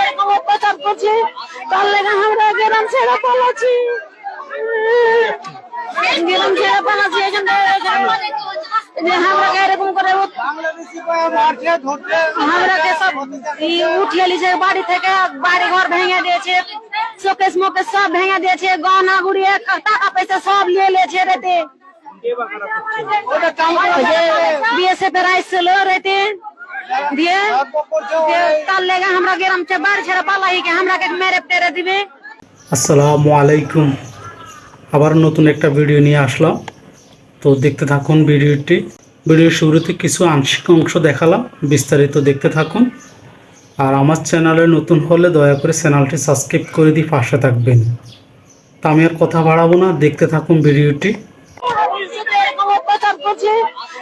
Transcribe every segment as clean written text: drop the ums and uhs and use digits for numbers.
এরকম অত্যাচার করছে, তার লেগে আমরা গ্রাম ছেড়ে পালাচ্ছি। গ্রাম ছেড়ে পালাচ্ছি এই জন্য যে আমরাকে এরকম করে আমরাকে সব উঠিয়ে নিয়েছে বাড়ি থেকে, বাড়ি ঘর ভেঙে দিয়েছে, শোকেস মোকেস সব ভেঙে দিয়েছে, গহনা গুড়িয়ে টাকা পয়সা সব নিয়ে নিয়েছে রেতে। বিএসএফ এর আইছিল রেতে দিয়ে তার লেগে আমরা গ্রাম ছেড়ে বাড়ি ছেড়ে পালাই কে আমরাকে মেরে টেরে দিবে। আসসালামু আলাইকুম, আবার নতুন একটা ভিডিও নিয়ে আসলাম। তো দেখতে থাকুন ভিডিওটি। ভিডিওর শুরুতে কিছু আংশিক অংশ দেখালাম, বিস্তারিত দেখতে থাকুন। আর আমার চ্যানেলে নতুন হলে দয়া করে চ্যানেলটি সাবস্ক্রাইব করে দিয়ে পাশে থাকবেন। তা আমি আর কথা বাড়াবো না, দেখতে থাকুন ভিডিওটি। এরকম অত্যাচার করছে,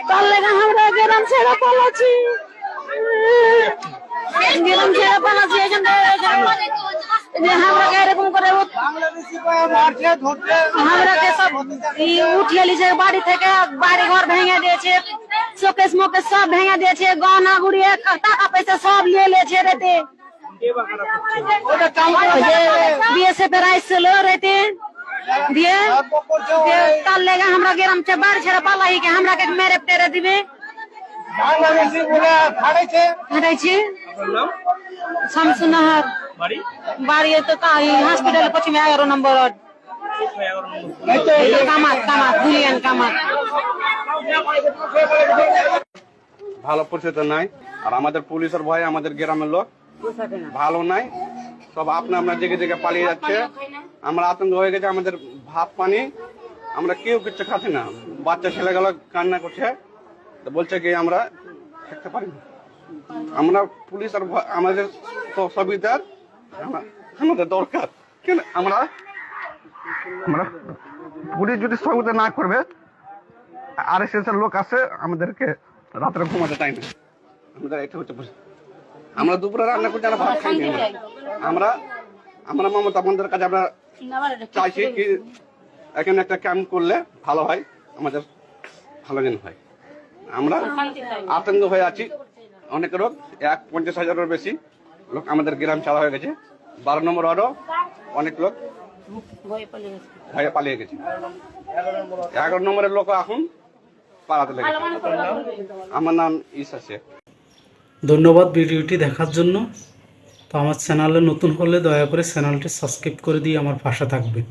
তার লেগে আমরা গ্রাম ছেড়ে পালাচ্ছি। গ্রাম ছেড়ে পালাচ্ছি এই জন্য যে আমরাকে এরকম করে আমরাকে সব উঠিয়ে নিয়েছে বাড়ি থেকে, বাড়ি ঘর ভেঙে দিয়েছে, শোকেস মোকেস সব ভেঙে দিয়েছে, গহনা গুড়িয়ে টাকা পয়সা সব নিয়ে নিয়েছে রেতে। বিএসএফ এর আইছিল রেতে দিয়ে তার লেগে আমরা গ্রাম ছেড়ে বাড়ি ছেড়ে পালাই কে আমরাকে মেরে টেরে দিবে। হারাইছি শামসুনাহার বাড়ি তো হসপিটাল পশ্চিমে 11 নম্বর কামাত দুলিয়ান কামাত। ভালো পরিচিত নাই, আর আমাদের পুলিশের ভয়ে আমাদের গ্রামের লোক ভালো নাই, সব আপনার জেগে জেগে পালিয়ে যাচ্ছে। আমরা আতঙ্ক হয়ে গেছে, আমাদের ভাত পানি আমরা কেউ কিছু খাচ্ছি না। বাচ্চা ছেলেগুলো কান্না করছে, বলছে কি আমরা থাকতে পারি না। আমরা পুলিশ আর আমাদের সবিতার আমাদের দরকার, কেন আমরা পুলিশ যদি সহযোগিতা না করবে, RSS এর লোক আছে আমাদেরকে রাত্রে ঘুমাতে টাইম না। আমাদের এটা হচ্ছে, আমরা দুপুরে রান্না করছি, আমরা ভাত খাইনি। আমরা মমতা বন্দ্যোপাধ্যায়ের কাছে আমরা চাইছি কি এখানে একটা ক্যাম্প করলে ভালো হয়, আমাদের ভালো যেন হয়। আমরা আতঙ্ক হয়ে আছি, অনেক লোক 50,000-এর বেশি লোক আমাদের গ্রাম ছাড়া হয়ে গেছে। 12 নম্বর ওয়ার্ডও অনেক লোক ভয়ে পালিয়ে গেছে। 11 নম্বরের লোক এখন পালাতে লেগেছে। আমার নাম ঈশা শেখ। ধন্যবাদ ভিডিওটি দেখার জন্য। তো আমার চ্যানেলে নতুন হলে দয়া করে চ্যানেলটি সাবস্ক্রাইব করে দিয়ে আমার পাশে থাকবেন।